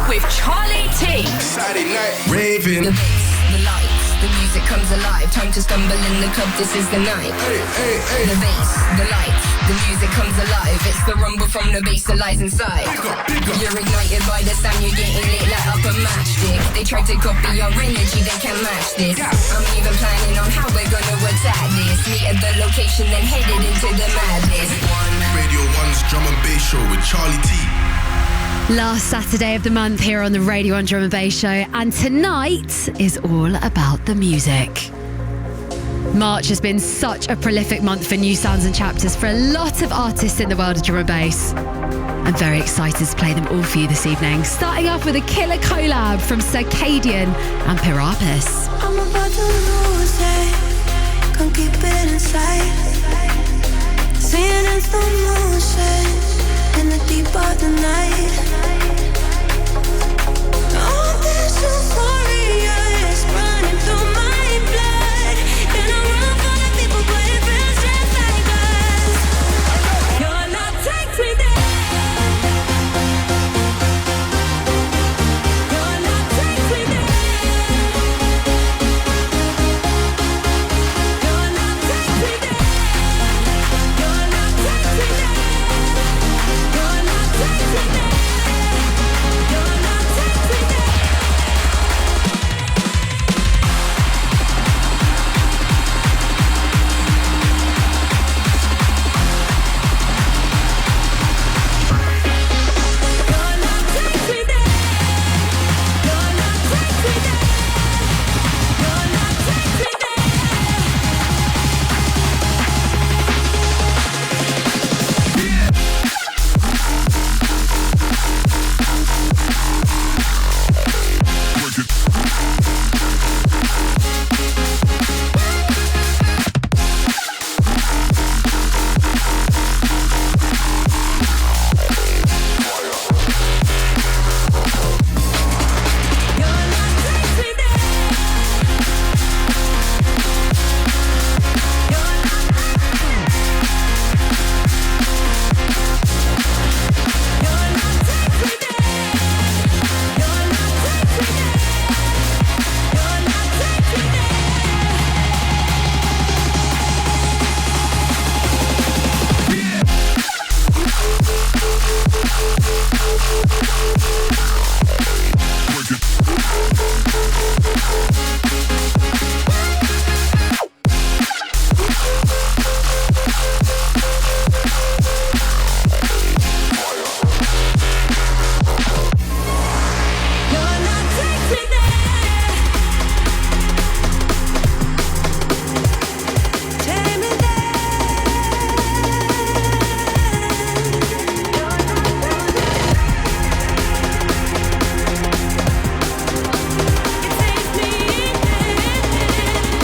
with Charlie T. Saturday night, raving. The bass, the lights, the music comes alive. Time to stumble in the club, this is the night. Hey, hey, hey. The bass, the lights, the music comes alive. It's the rumble from the bass that lies inside. Bigger. You're ignited by the sound, you're getting lit like up a matchstick. They try to copy your energy, they can't match this. I'm even planning on how we're gonna attack this. Meet at the location, then headed into the madness. Radio 1's drum and bass show with Charlie T. Last Saturday of the month here on the Radio 1 Drum and Bass Show, and tonight is all about the music. March has been such a prolific month for new sounds and chapters for a lot of artists in the world of drum and bass. I'm very excited to play them all for you this evening, starting off with a killer collab from Circadian and Pirapus. I'm about to lose it, can't keep it inside. Seeing in slow motion in the deep of the night. All this euphoria is running through my blood, and I run for the people, but it feels just like us. Your love takes me there. Your love takes me there. Your love takes me there. Your love takes me there. Your love takes me there. Your love takes me there. Your love takes me there. Your love takes me there. Your love takes me there. Your love takes me there. Your love takes me there. Your love takes me there. Your love takes me there. Your love takes me there. Take me there. Your love takes me there. It takes me there.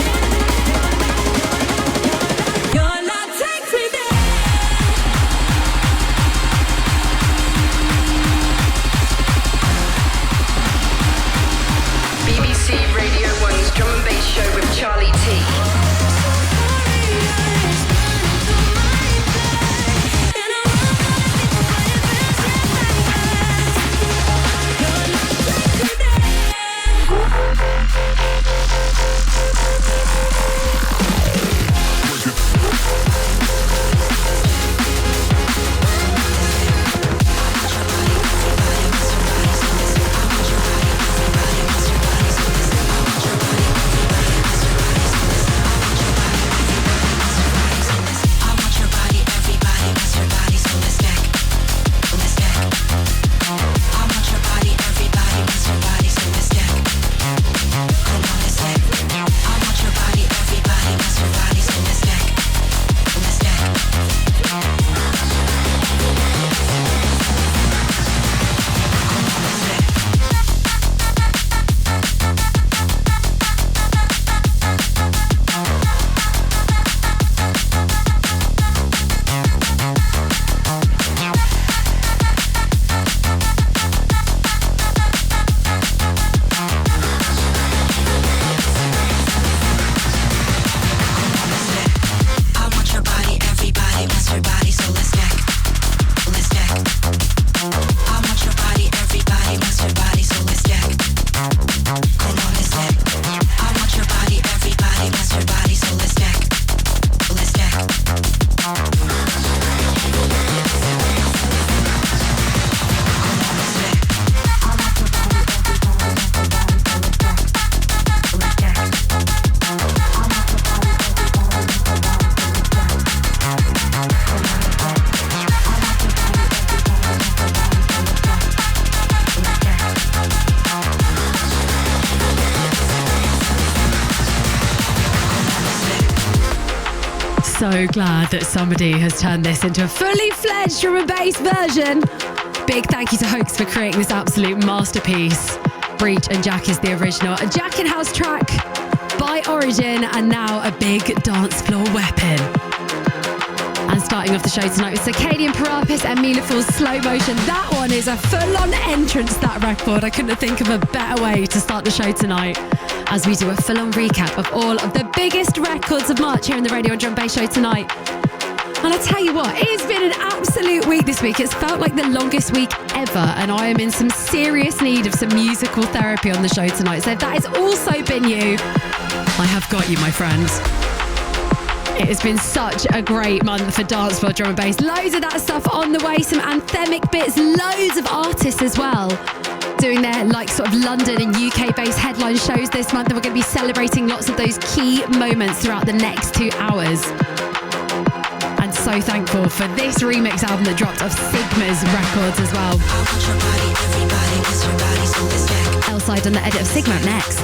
so glad that somebody has turned this into a fully fledged drum and bass version. Big thank you to Hoax for creating this absolute masterpiece. Breach and Jack is the original. A Jack in House track by Origin, and now a big dance floor weapon. And starting off the show tonight with Circadian, Pirapus and Mila Falls Slow Motion. That one is a full-on entrance, that record. I couldn't think of a better way to start the show tonight, as we do a full-on recap of all of the biggest records of March here in the Radio and Drum Bass Show tonight. And I tell you what, it's been an absolute week this week. It's felt like the longest week ever, and I am in some serious need of some musical therapy on the show tonight. So if that has also been you, I have got you, my friends. It has been such a great month for dance floor drum and bass. Loads of that stuff on the way, some anthemic bits, loads of artists as well, doing their like sort of London and UK based headline shows this month, and we're going to be celebrating lots of those key moments throughout the next 2 hours. And so thankful for this remix album that dropped of Sigma's records as well. L-Side on the edit of Sigma up next.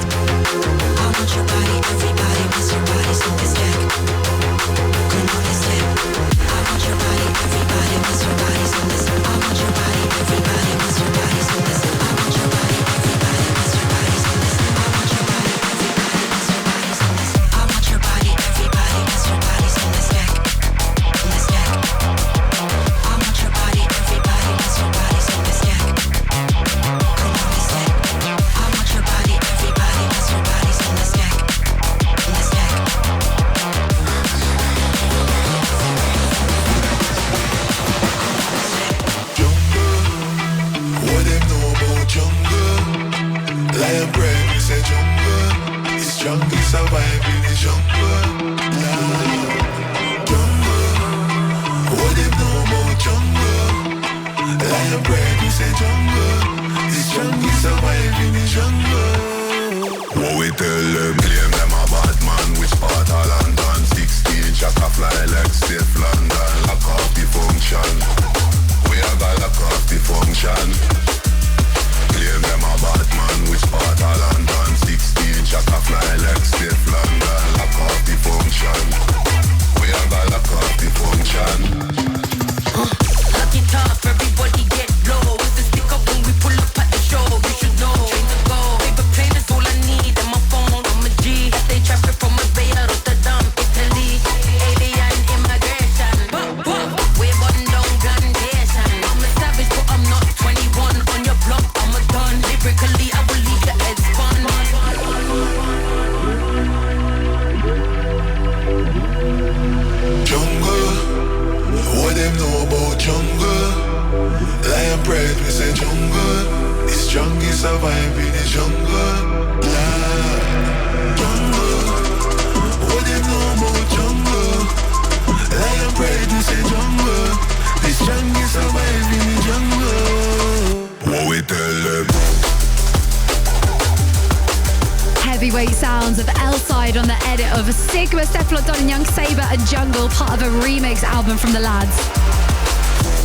Heavyweight sounds of L-Side on the edit of Sigma, Stefflon, Saber and Jungle, part of a remix album from the lads.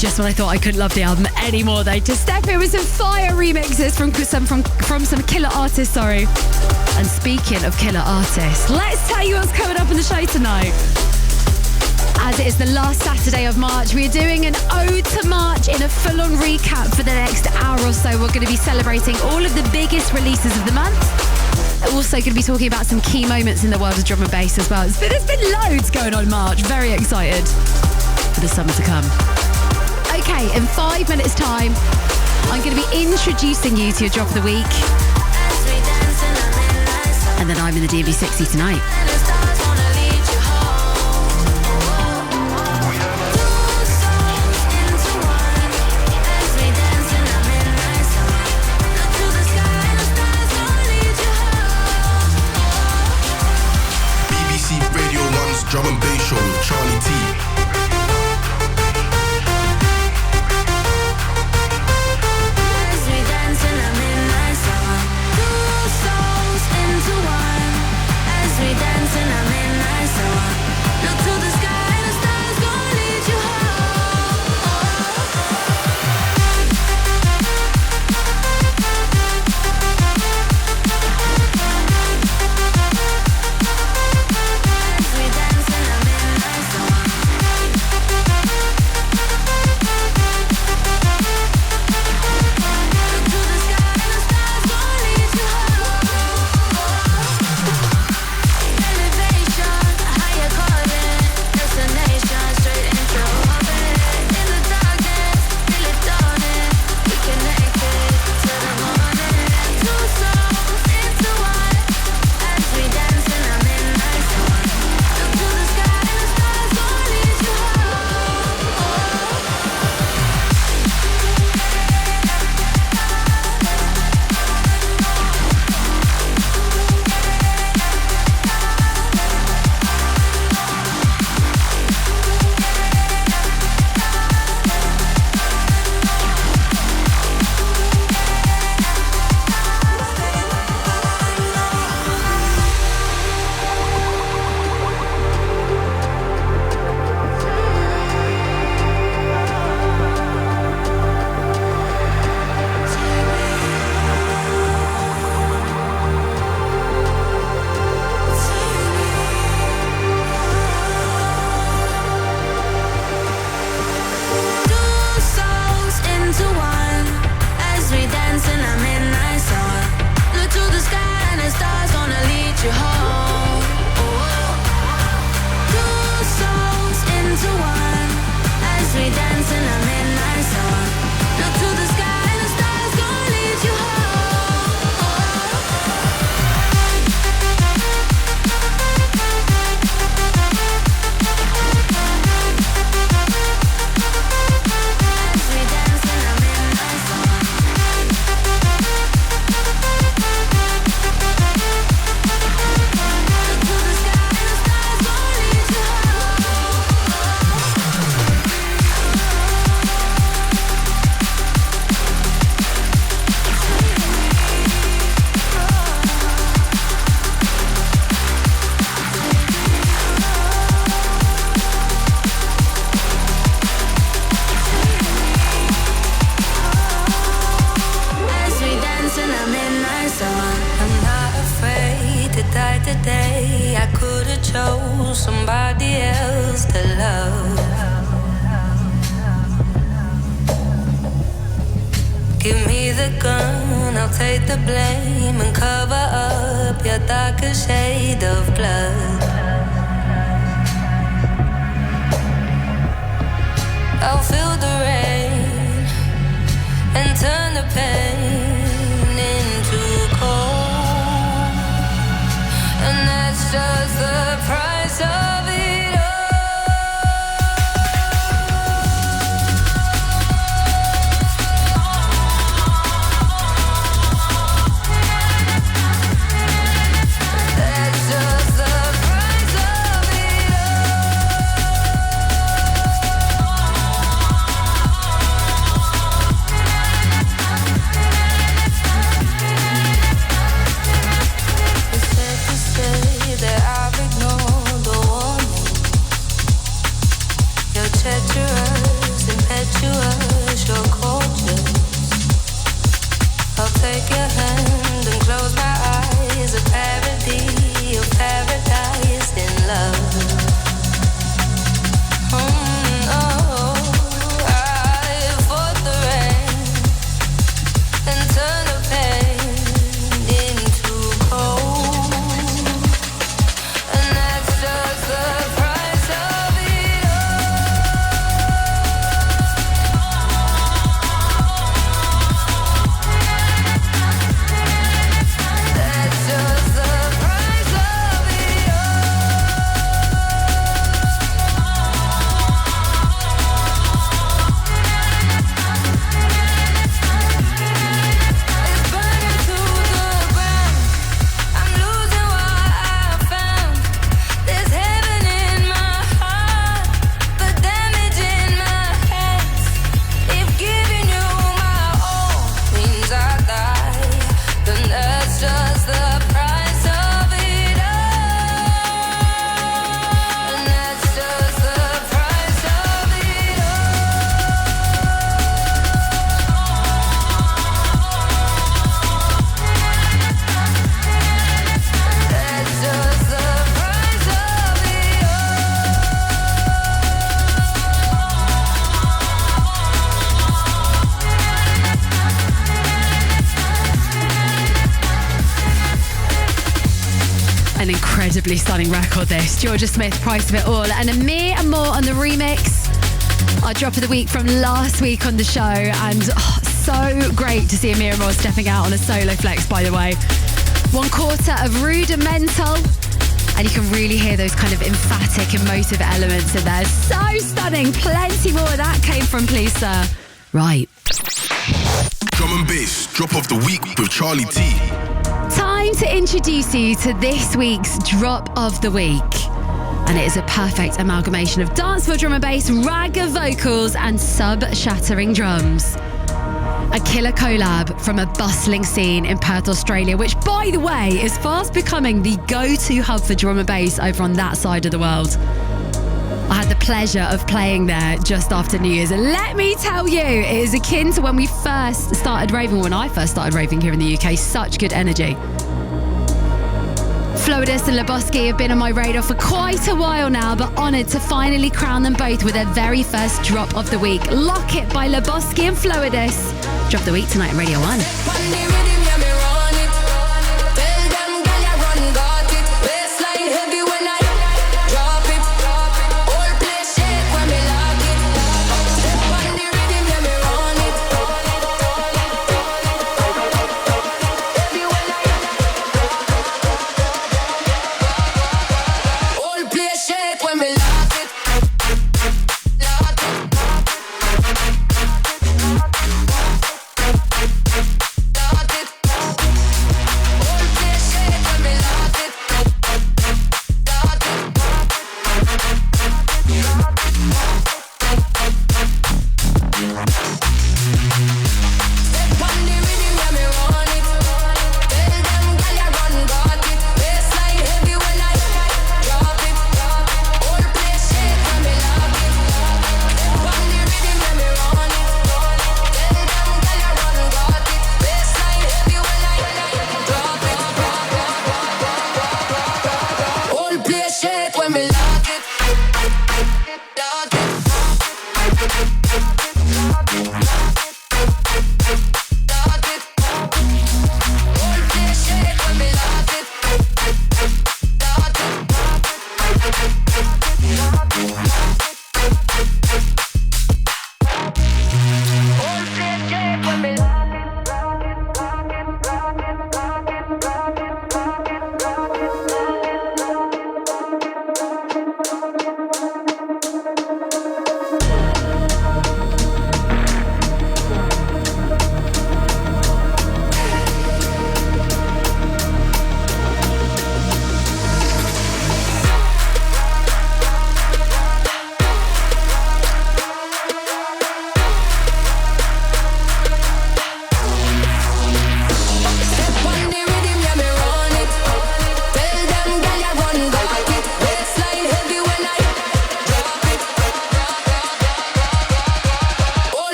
Just when I thought I couldn't love the album anymore, though, to step in with some fire remixes from some killer artists, sorry. And speaking of killer artists, let's tell you what's coming up on the show tonight. As it is the last Saturday of March, we are doing an ode to March in a full-on recap for the next hour or so. We're going to be celebrating all of the biggest releases of the month. Also going to be talking about some key moments in the world of drum and bass as well. There's been loads going on in March. Very excited for the summer to come. Okay, in 5 minutes' time, I'm going to be introducing you to your drop of the week. And then I'm in the DMV 60 tonight. Drum and bass show with Charlie T. As we dance in the midnight sun, two souls into one. As we dance nobody else to love. Give me the gun, I'll take the blame and cover up your darker shade of blood. I'll feel the rain and turn the pain into cold, and that's just the price of it all. That's just the price of it It's sad to say that I've ignored the warning. You're treacherous, impetuous, you're gorgeous. I'll take your hand and close my eyes. A parody of paradise in love. I fought the rain and turned the pain into cold, and that's just the price of it all. That's just the price of it It's burning to the ground. I'm losing what I found. There's heaven in my heart, but damage in my hands. If giving you my all means I die, then that's just the price of it all. And that's just the price of it That's just the price of it An incredibly stunning record this. Jorja Smith, Price of It All, and Amir and Amor on the remix. Our drop of the week from last week on the show, and so great to see Amir and Amor stepping out on a solo flex, by the way. 1/4 of Rudimental, and you can really hear those kind of emphatic, emotive elements in there. So stunning. Plenty more of that came from Please Sir. Right. Drum and bass, drop of the week with Charlie T. Time to introduce you to this week's Drop of the Week. And it is a perfect amalgamation of dancefloor drum and bass, ragga vocals, and sub-shattering drums. A killer collab from a bustling scene in Perth, Australia, which, by the way, is fast becoming the go-to hub for drum and bass over on that side of the world. I had the pleasure of playing there just after New Year's, and let me tell you, it is akin to when we first started raving, when I first started raving here in the UK. Such good energy. Flowidus and Loboski have been on my radar for quite a while now, but honoured to finally crown them both with their very first Drop of the Week. Lock It by Loboski and Flowidus. Drop of the Week tonight on Radio 1. Shake when me lock it.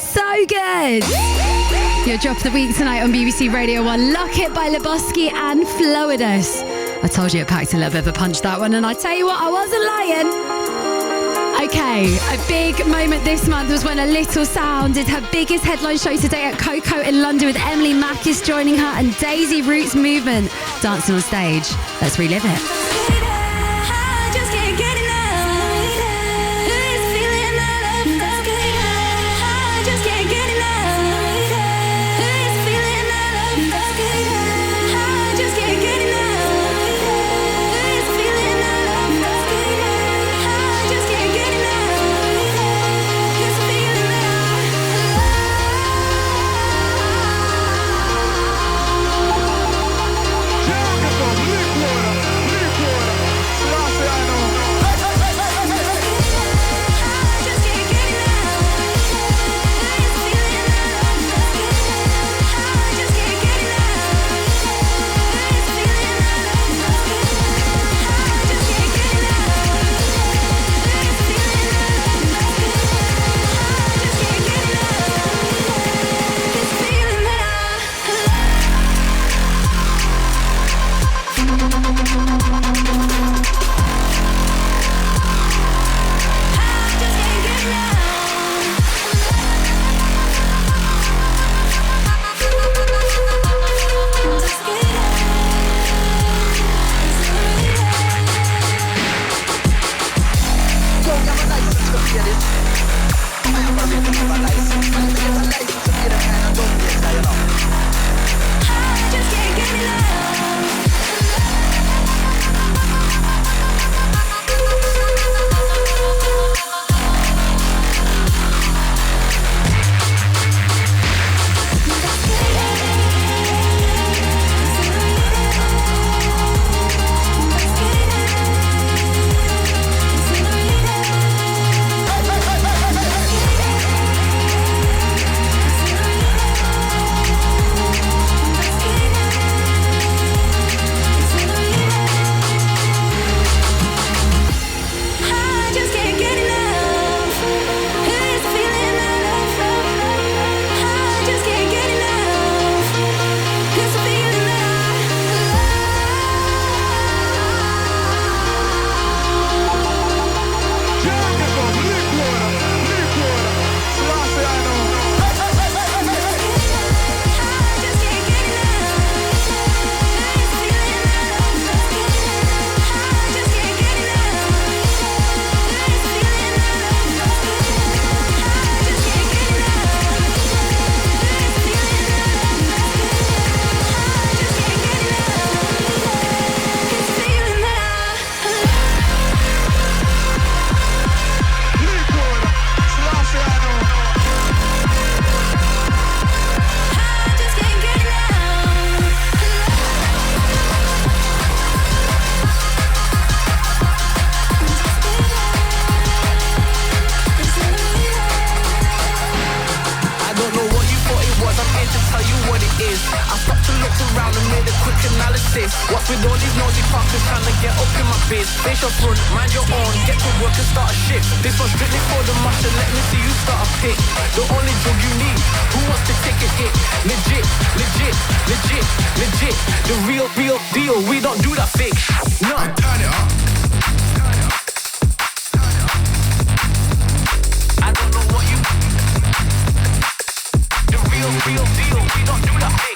So good. Your drop of the week tonight on BBC Radio 1. Lock It by Loboski and Flowidus. I told you it packed a little bit of a punch, that one, and I tell you what, I wasn't lying. Okay, a big moment this month was when A Little Sound did her biggest headline show today at Coco in London with Emily Mackis joining her and Daisy Roots Movement dancing on stage. Let's relive it. What's with all these nosy fuckers trying to get up in my biz? Face your front, mind your own, get to work and start a shift. This one's strictly for the muscle, let me see you start a pick. The only drug you need, who wants to take a hit? Legit, legit, legit, legit. The real deal, we don't do that fake. No. Turn it up. I don't know what you. The real deal, we don't do that fake.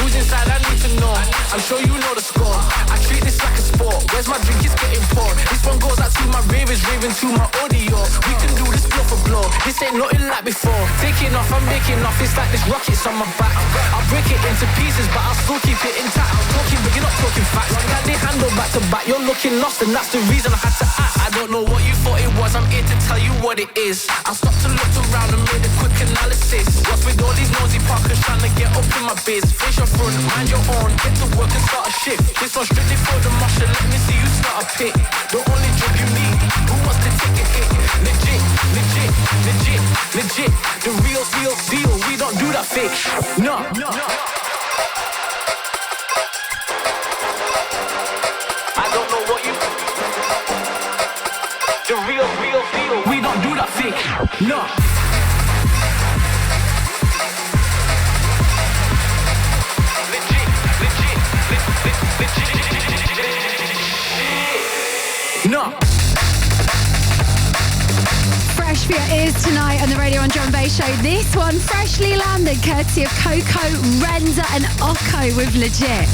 Who's inside? I need to know. I'm sure you know the score. I treat this like a sport. Where's my drink? It's getting poured. This one goes out to my ravers, raving to my audio. We can do this blow for blow. This ain't nothing like before. Taking off, I'm making off. It's like this rockets on my back. I'll break it into pieces, but I'll still keep it intact. I'm talking, but you're not talking facts. Got the handle back to back. You're looking lost, and that's the reason I had to act. I don't know what you thought it was. I'm here to tell you what it is. I stopped to look around and made a quick analysis. What's with all these nosy parkers trying to get up in my biz? Face your front, mind your own, get to work and start a shift. This one's strictly for the muscle, let me see you start a pit. The only job you need, who wants to take a hit? Legit, legit, legit, legit. The real deal, we don't do that fake. No. fake. No. No. Fresh for your ears tonight on the Radio 1 Drum and Bass Show. This one freshly landed courtesy of Coco, Rendah and Oko with Legit.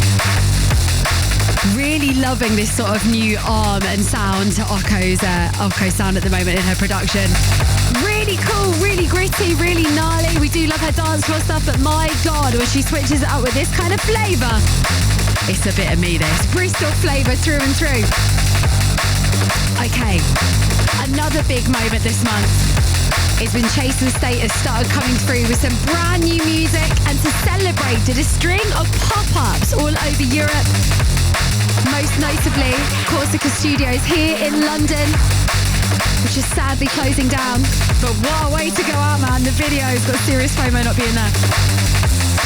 Really loving this sort of new arm and sound to Oko's sound at the moment in her production. Really cool, really gritty, really gnarly. We do love her dance floor stuff, but my God, when she switches it up with this kind of flavour, it's a bit of me, this. Bristol flavour through and through. Okay, another big moment this month. It's been Chasing Status started coming through with some brand new music, and to celebrate did a string of pop-ups all over Europe. Most notably, Corsica Studios here in London, which is sadly closing down. But what a way to go out, man. The video's got serious FOMO not being there.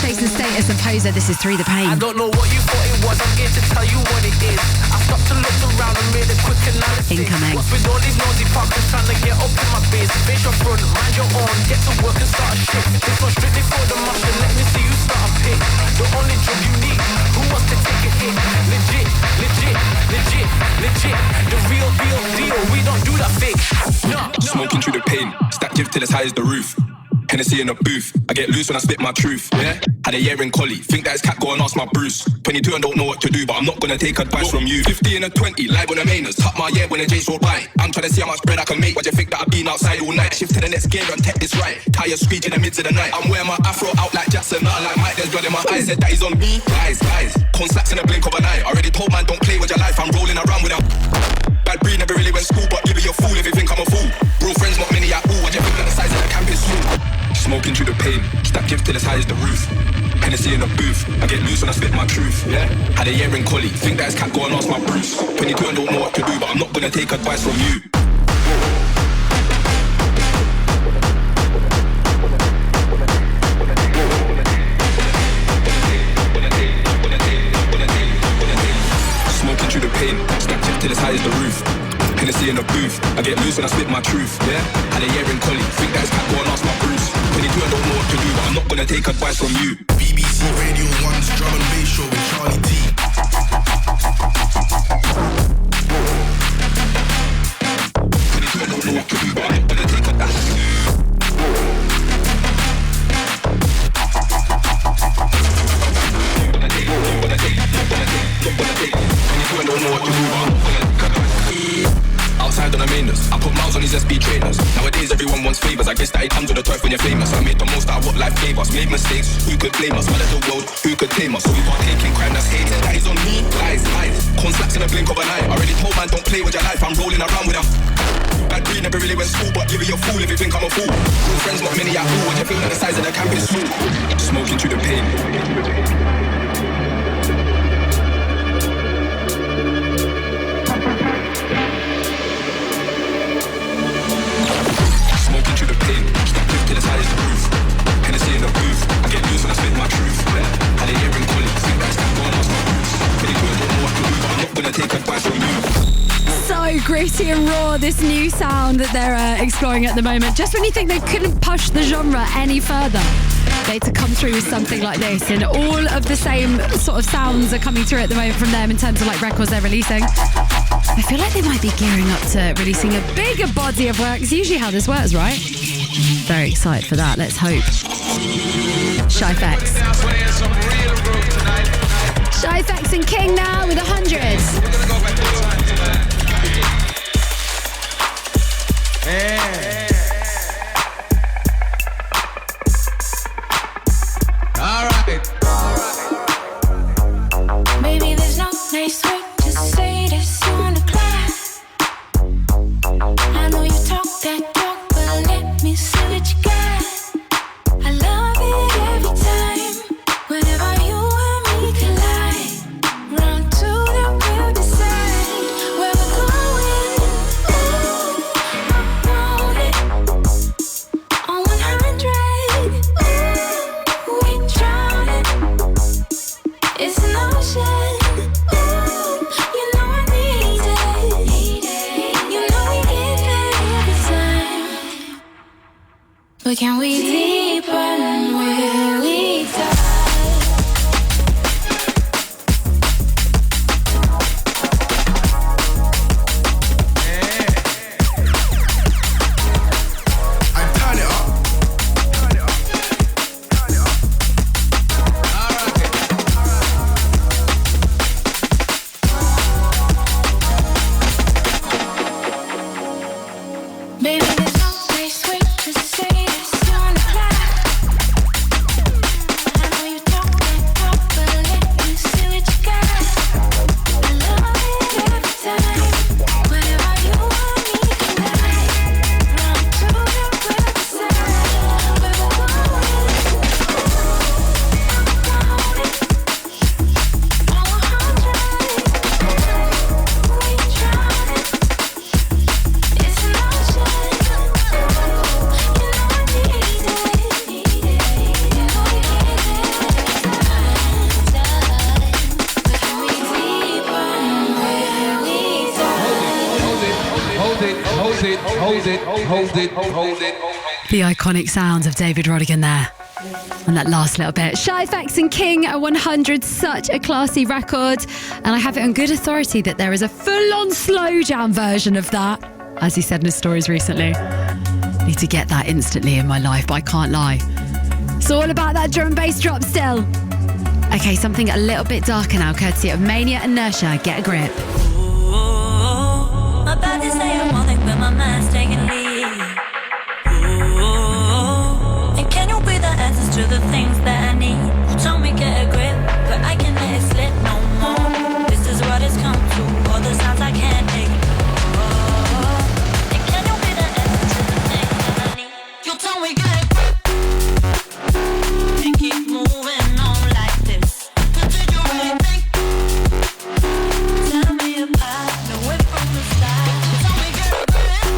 Chasing Status and Pozer, this is Through the Pain. I don't know what you thought it was, I'm here to tell you what it is. I stopped and looked around and made a quick analysis. Incoming. What's with all these nosy fuckers trying to get up in my biz? Face your front, mind your own, get to work and start a shift. This one's strictly for the motion, let me see you start a pick. The only job you need, who wants to take a hit? Legit, legit, legit, legit. The real deal, we don't do that fake. No. Smoking through the pain, stack gift till as high as the roof. Hennessy in a booth, I get loose when I spit my truth, yeah? Had a year in collie, think that it's cat, go and ask my Bruce. 22 and don't know what to do, but I'm not gonna take advice from you. 50 and a 20, live on the mainers, tuck my year when the J's roll by. I'm trying to see how much bread I can make, what you think that I've been outside all night? Shift to the next gear and tech this right, tire screech in the midst of the night. I'm wearing my afro out like Jackson, not like Mike, there's blood in my eyes, said that he's on me. Guys, con slaps in a blink of an eye, already told man don't play with your life, I'm rolling around with a bad breed, never really went school, but give it your fool if you think I'm a fool. Bro friends, not many at all, what you think that the size of the camp is small? Smoking through the pain, stack gift till as high as the roof. Hennessy in a booth, I get loose when I spit my truth, yeah? Had a year in collie, think that it's cat, go and ask my Bruce. 22 and don't know what to do, but I'm not gonna take advice from you. Smoking through the pain, stack gift till as high as the roof. Hennessy in a booth, I get loose when I spit my truth, yeah? Had a year in collie, think that it's cat, go and ask my Bruce. 22 and don't know what to do, but I'm not gonna take advice from you. BBC Radio 1's Drum and Bass Show with Charlie T. 22 and don't know what to do, but I'm not gonna take advice from you. 22 and don't know what to do, but I'm not gonna take advice. Outside on the mainers, I put miles on these SB trainers. Nowadays everyone wants favours, I guess that it comes with the turf when you're famous. I made the most out of what life gave us. Made mistakes, who could blame us? Mad at the world, who could tame us? So we partake in crime that's hate. That is on me, lies. Con slaps in a blink of an eye. Already told man don't play with your life, I'm rolling around with a bad breed, never really went school, but give it your fool if you think I'm a fool. Real friends, not many at all, what you think that the size of the camp is small? Smoking through the pain. Till as high as the roof. Hennessy in the booth, I get loose when I spit my truth, yeah? Had a year in college, think that's cat, go and ask my Bruce. 22 and don't know what to do, but I'm not gonna take advice from you. So gritty and raw, this new sound that they're exploring at the moment. Just when you think they couldn't push the genre any further, they had to come through with something like this, and all of the same sort of sounds are coming through at the moment from them in terms of like records they're releasing. I feel like they might be gearing up to releasing a bigger body of work. It's usually how this works, right? Very excited for that, let's hope. Shyfex. Shyfex and KINGH now with 100s. Baby, there's no nice way to say this on the class. I know you talk that talk, but let me see what you got. I love it every time. Whatever Can we deepen where we die? The iconic sounds of David Rodigan there. And that last little bit. Shy Facts and King at 100, such a classy record. And I have it on good authority that there is a full-on slow jam version of that, as he said in his stories recently. Need to get that instantly in my life, but I can't lie. It's all about that drum and bass drop still. Okay, something a little bit darker now, courtesy of Mania and Nersha. Get a grip. My body's saying one thing, but my mind's taking lead. And can you be the answers to the things that I need? You told me get a grip, but I can't let it slip no more. This is what it's come to, all the sounds I can't ignore. And can you be the answers to the things that I need? You told me get a grip and keep moving on like this. But did you really think? Tell me if I know it from the side. You told me get a grip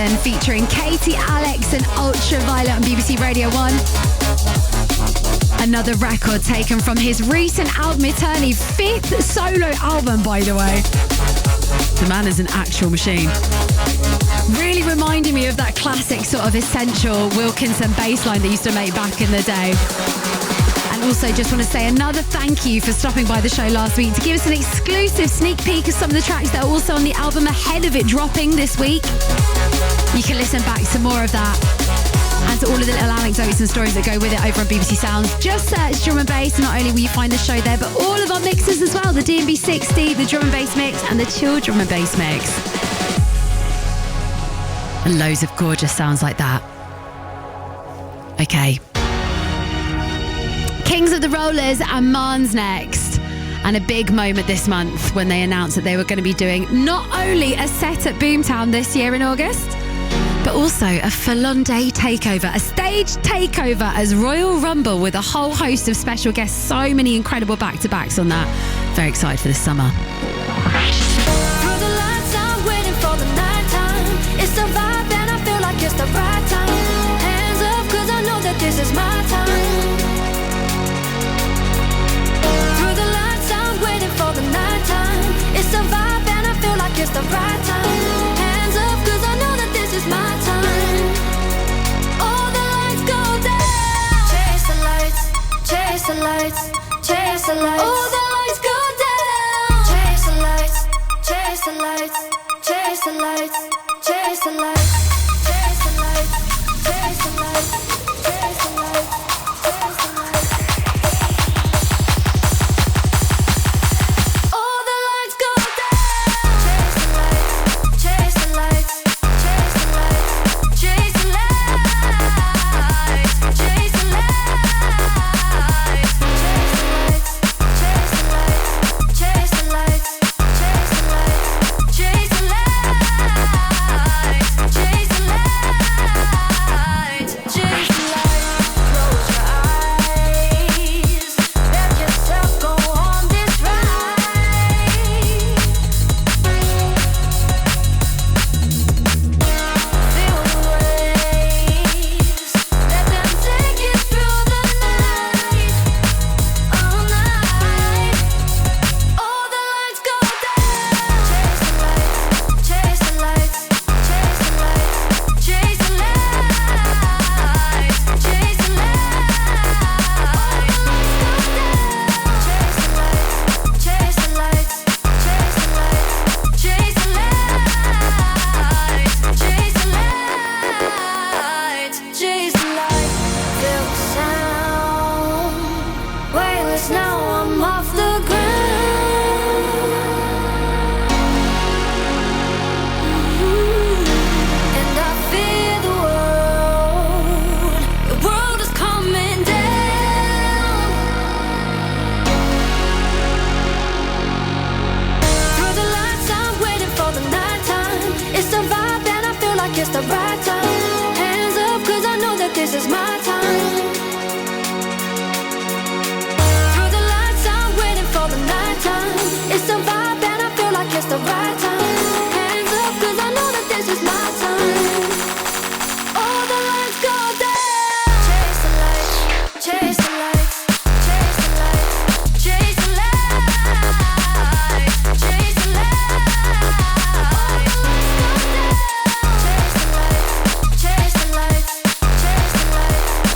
Wilkinson featuring Katy, Alex and Ultraviolet on BBC Radio 1. Another record taken from his recent album Eternity, 5th solo album, by the way. The man is an actual machine. Really reminding me of that classic sort of essential Wilkinson bass line that used to make back in the day. And also just want to say another thank you for stopping by the show last week to give us an exclusive sneak peek of some of the tracks that are also on the album ahead of it dropping this week. You can listen back to more of that and to all of the little anecdotes and stories that go with it over on BBC Sounds. Just search Drum and Bass. Not only will you find the show there, but all of our mixes as well. The D&B 60, the Drum and Bass mix and the Chill Drum and Bass mix. And loads of gorgeous sounds like that. Okay. Kings of the Rollers and 1's next. And a big moment this month when they announced that they were going to be doing not only a set at Boomtown this year in August, but also a full-on day takeover, a stage takeover as Royal Rumble with a whole host of special guests. So many incredible back-to-backs on that. Very excited for this summer. Through the lights, I'm waiting for the nighttime. It's the vibe and I feel like it's the right time. Hands up, cause I know that this is my time. Through the lights, I'm waiting for the nighttime. It's the vibe and I feel like it's the right time. Hands up, cause I know that this is my time. All the lights go down. Chase the lights, chase the lights, chase the lights. All the lights go down. Chase the lights, chase the lights, chase the lights, chase the lights, chase the lights, chase the lights, chase the lights, chase the lights. All the lights go down. Chase the lights, chase the lights, chase the lights, chase the lights, chase the lights, chase the lights, chase the lights, chase the lights, chase the lights, chase the lights, chase the lights, chase the lights. Close your eyes, let yourself go on this ride. Feel the waves, let them take you through the night, all night. All the lights go down. Chase the lights, chase the lights, chase the lights, chase the lights, chase the lights. Chase the lights, chase the lights, chase the lights, chase the lights, chase the lights. Feel the sound, weightless now, I'm off the ground. And I feel the world is coming down. Through the lights, I'm waiting for the nighttime. It's the vibe and I feel like it's the right time. Hands up, cause I know that this is my time. Through the lights, I'm waiting for the nighttime. It's the vibe and I feel like it's the right time. Hands up, cause I know that this is my time. All the lights go down. Chase the lights, chase the lights, chase the lights, chase the lights, chase the lights. Chase the lights, chase the lights, chase the lights,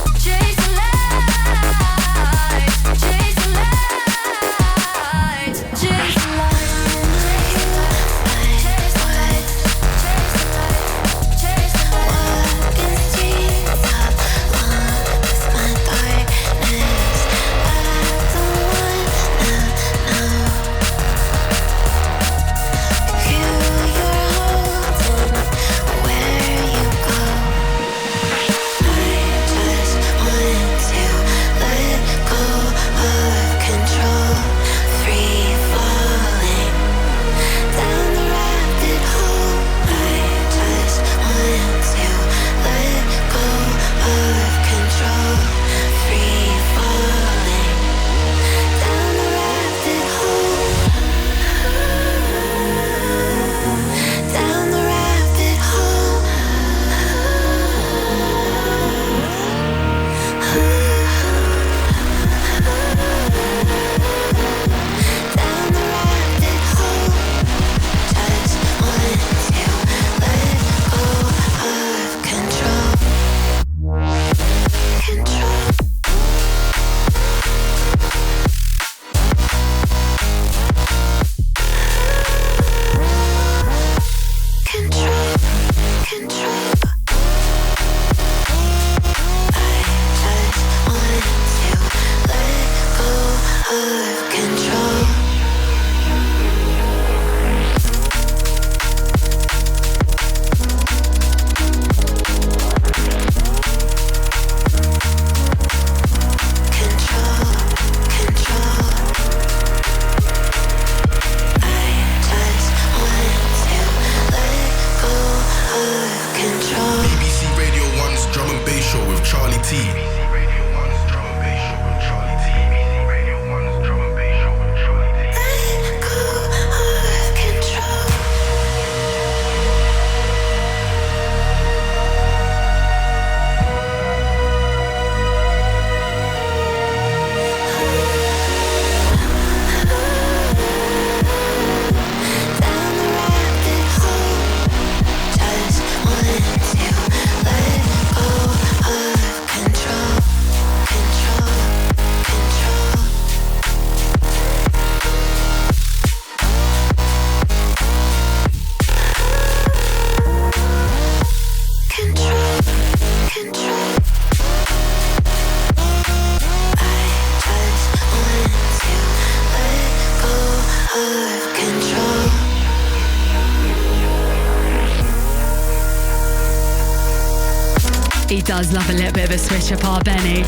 does love a little bit of a switch up, our Benny.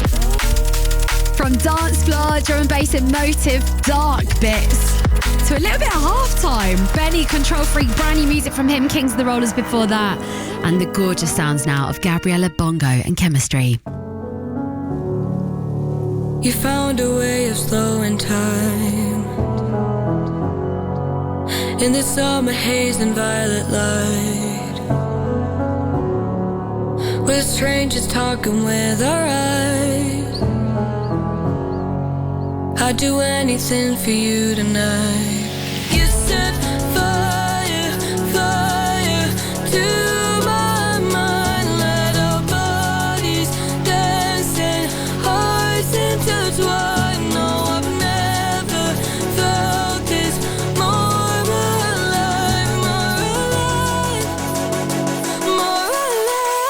From dance floor, drum and bass emotive, dark bits, to a little bit of halftime. Benny, Control Freak, brand new music from him, Kings of the Rollers before that. And the gorgeous sounds now of Gabriella Bongo and Chemistry. You found a way of slowing time in the summer haze and violet light, with strangers talking with our eyes. I'd do anything for you tonight. You set fire, fire to my mind. Let our bodies dance and hearts intertwine. No, I've never felt this more alive, more alive, more alive.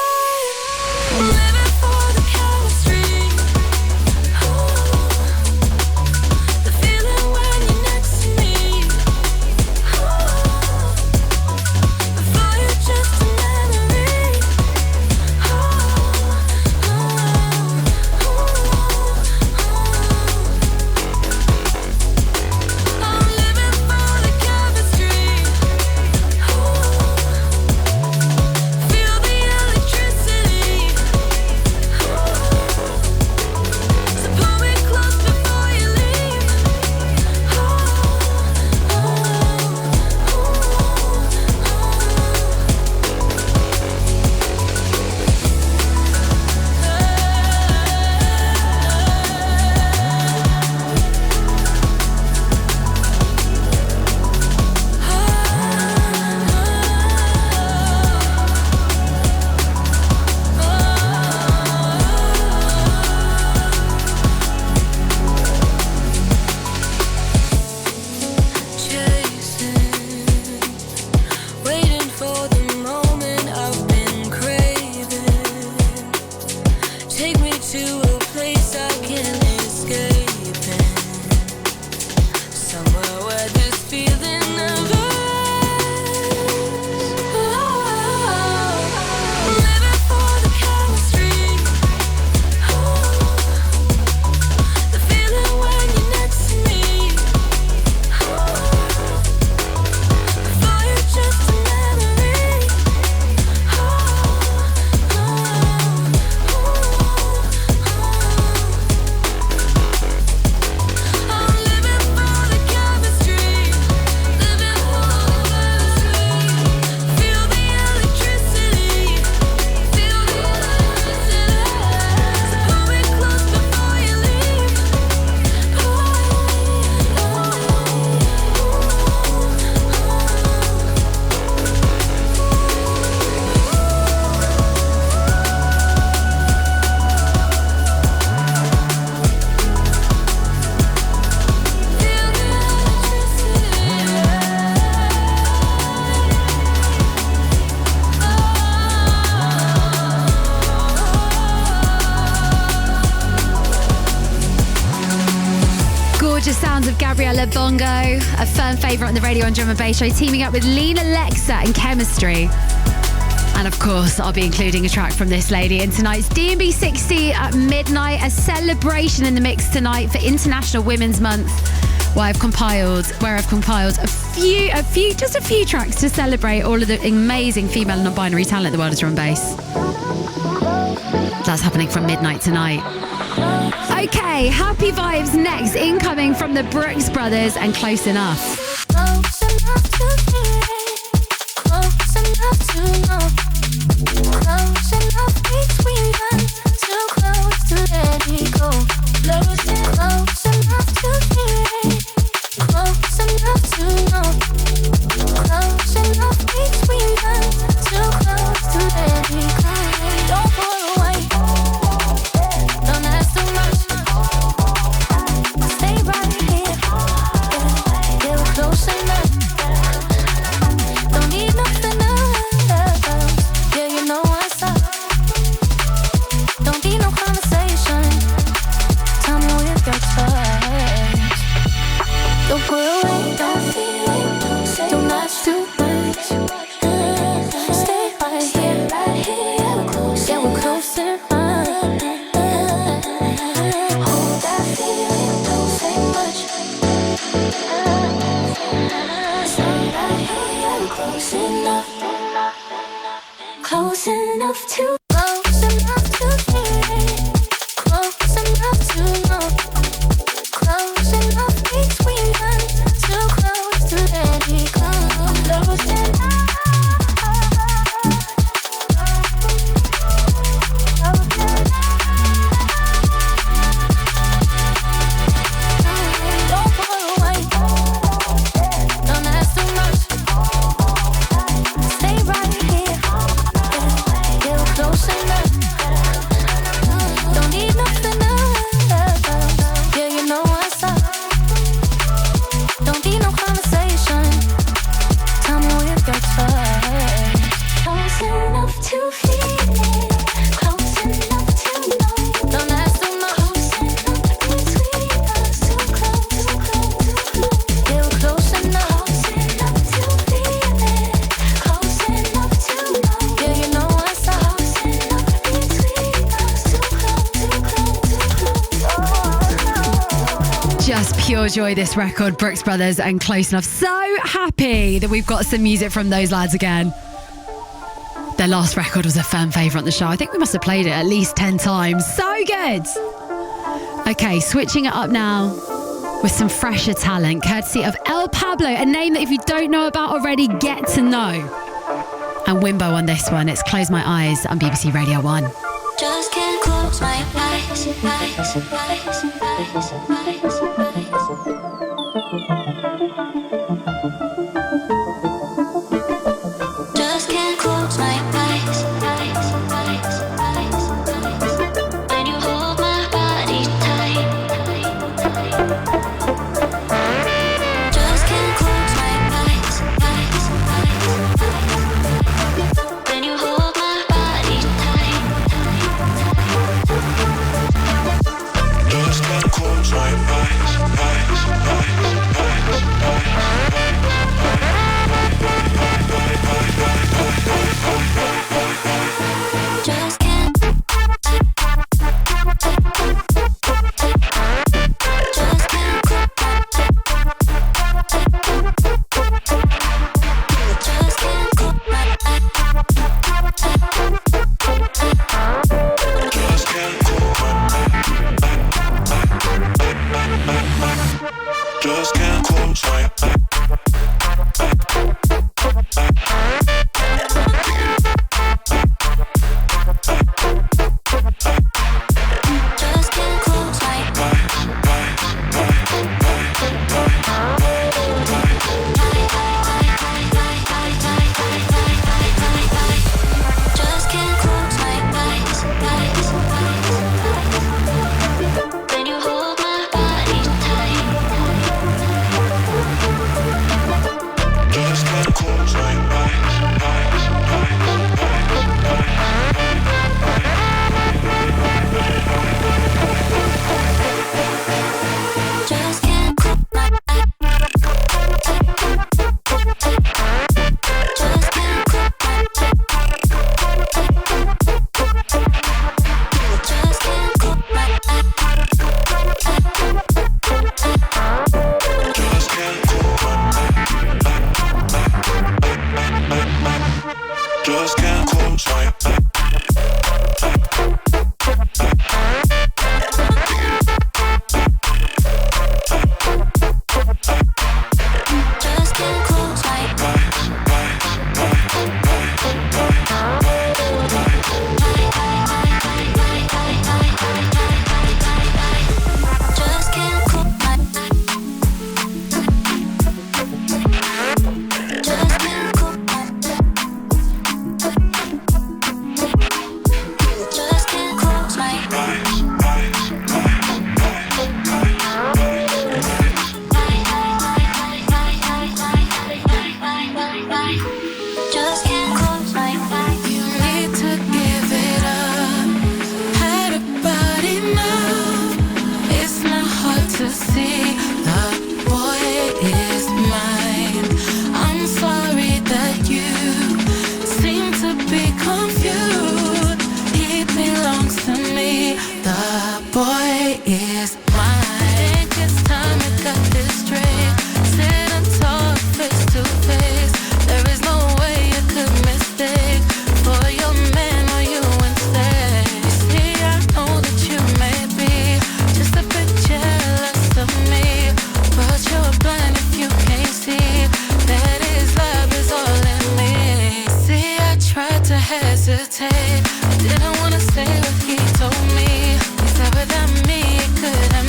I'm living for the chemistry. The feeling when you're next to me. Before you're just a memory. I'm living for the chemistry. Feel the electricity. So pull me close before you leave. Chasing, waiting for the moment I've been craving. Take me to a place I can't escape in. Somewhere where this feeling never ends. I'm living for the chemistry. The feeling when you're next to me. Before you're just a memory. I'm living for the chemistry. Living for the chemistry. Feel the electricity. Feel the electricity. So pull me close before you leave. Gorgeous sounds of Gabriella Bongo, a firm favourite on the Radio and Drum and Bass Show, teaming up with Lena Lexa and Chemistry. And of course, I'll be including a track from this lady in tonight's D&B 60 at midnight, a celebration in the mix tonight for International Women's Month, where I've compiled a few tracks to celebrate all of the amazing female and non-binary talent in the world of drum and bass. That's happening from midnight tonight. Okay, happy vibes next, incoming from the Brooks Brothers and Close Enough. Close enough to feel, close enough to know, close enough between us, too close to let me go. Close enough to feel, close enough to know, close enough between us, too close to let me go. Don't pull away, don't ask too much. Stay right here, yeah, we're close enough. Don't need nothing else, yeah, you know what's up. Don't need no conversation. Tell me with your touch. Don't pull away, don't feel it, don't ask too much. Stay right here, yeah, we're close enough. Just pure joy, this record, Brooks Brothers and Close Enough. So happy that we've got some music from those lads again. Their last record was a fan favourite on the show. I think we must have played it at least 10 times. So good. Okay, switching it up now with some fresher talent, courtesy of El Pablo, a name that if you don't know about already, get to know. And Wimbo on this one. It's Close My Eyes on BBC Radio 1. Just can't close my eyes. Just can't close my eyes. When you hold my body tight. Just can't close my eyes. When you hold my body tight. Just can't close my eyes. Just can't. Just can't. Just can't close my eyes. Just can't close my eyes. Just can't close my eyes. When you hold my body tight. Just can't close my eyes. Just can't close my eyes. Just can't close my eyes. Just can't close my eyes. Just can't close my eyes. Just can't close my eyes. Just can't close my Just can't close my Just can't close my Just can't close my Just can't close my eyes. You need to give it up. Had about enough. It's not hard to see the boy is mine. I'm sorry that you seem to be confused. He belongs to me. The boy is mine. Think it's time to cut this straight. Sit and talk face to face. There is no way you could mistake for your man or you instead. You see, I know that you may be just a bit jealous of me, but you're blind if you can't see that his love is all in me. See, I tried to hesitate, I didn't want to say what he told me. He said without me it couldn't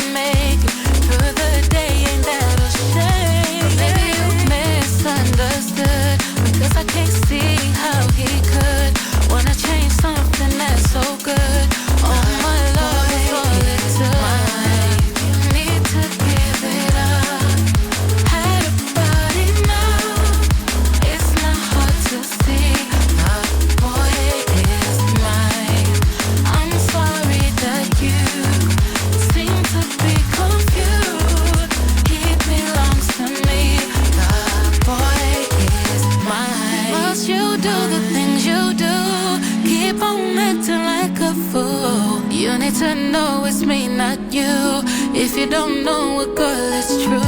know it's me, not you. If you don't know a girl, it's true.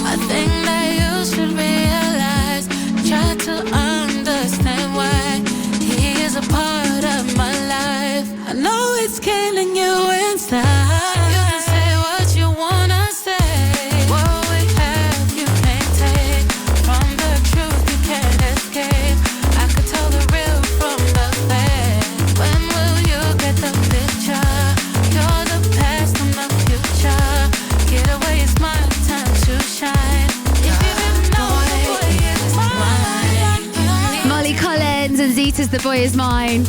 I think that you should realize, try to understand why he is a part of my life. I know it's killing you inside. You can say what you wanna say. What we have, you can't take. From the truth, you can't escape. I could tell the real from the fake. When will you get the picture? You're the past, I'm the future. Get away, it's my time to shine. If you didn't know, the boy is mine. Molly Collins and Zeta's The Boy Is Mine.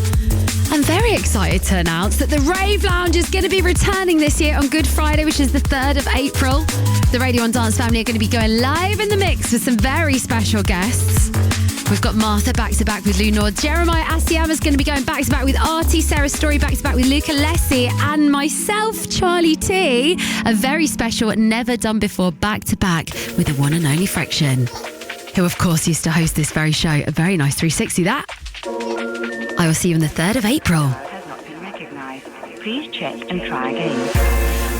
I'm very excited to announce that the Rave Lounge is going to be returning this year on Good Friday, which is the 3rd of April. The Radio 1 Dance family are going to be going live in the mix with some very special guests. We've got Martha back-to-back with Lou Nord. Jeremiah Asiyama is going to be going back-to-back with Artie. Sarah Story back-to-back with Luca Lessi. And myself, Charlie T. A very special, never done before, back-to-back with the one and only Friction, who, of course, used to host this very show. A very nice 360, that. I will see you on the 3rd of April. Has not been recognized. Please check and try again.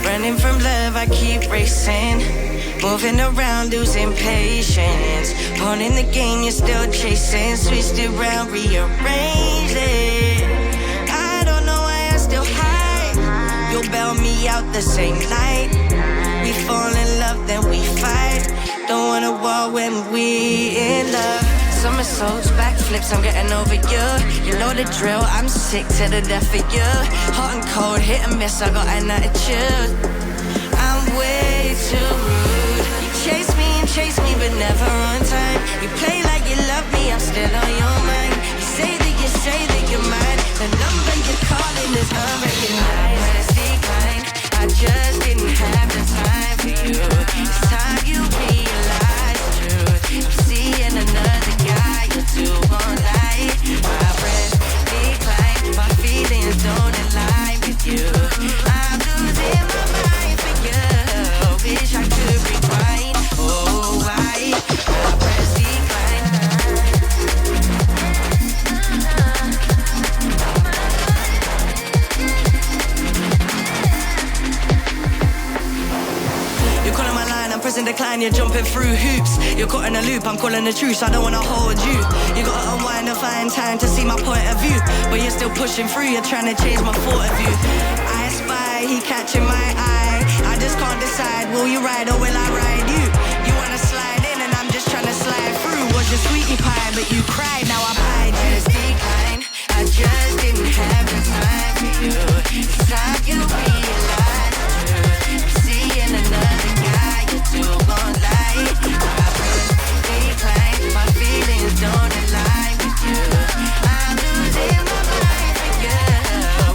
Running from love, I keep racing. Moving around, losing patience. Pawn in the game, you're still chasing. Switched it around, rearrange it. I don't know why I still hide. You'll bail me out the same night. We fall in love, then we fight. Don't want a war when we in love. Somersaults, backflips, I'm getting over you. You know the drill, I'm sick to the death of you. Hot and cold, hit and miss, I got an attitude. I'm way too rude. You chase me, but never on time. You play like you love me, I'm still on your mind. You say that you're mine. The number you're calling is unrecognized. When it's declined, I just didn't have the time for you. It's time you realize the truth. I'm seeing another guy, you're too on light. My breath decline, my feelings don't align with you. I'm losing my mind for you. Wish I could rewind. Oh, why? My breath decline. You're calling my line, I'm pressing decline, you're jumping through hoops. You're caught in a loop, I'm calling the truth, I don't wanna hold you. You gotta unwind and find time to see my point of view. But you're still pushing through, you're trying to change my thought of you. I spy, he catching my eye. I just can't decide, will you ride or will I ride you? You wanna slide in and I'm just trying to slide through. Was your sweetie pie, but you cried, now I'm hide you. It's decline, I just didn't have the time for you. It's time you realize the truth. I'm seeing another guy, you're too on light. My breath decline, my feelings don't align with you. I'm losing my mind for you.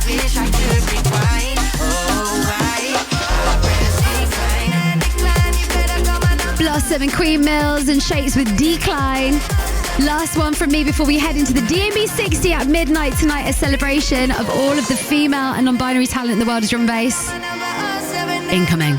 Wish I could rewind. Oh, why? My breath decline, you better come on. Blossom and Queen Mills and Shapes with Decline. Last one from me before we head into the DMB 60 at midnight tonight, a celebration of all of the female and non-binary talent in the world of drum and bass. Incoming.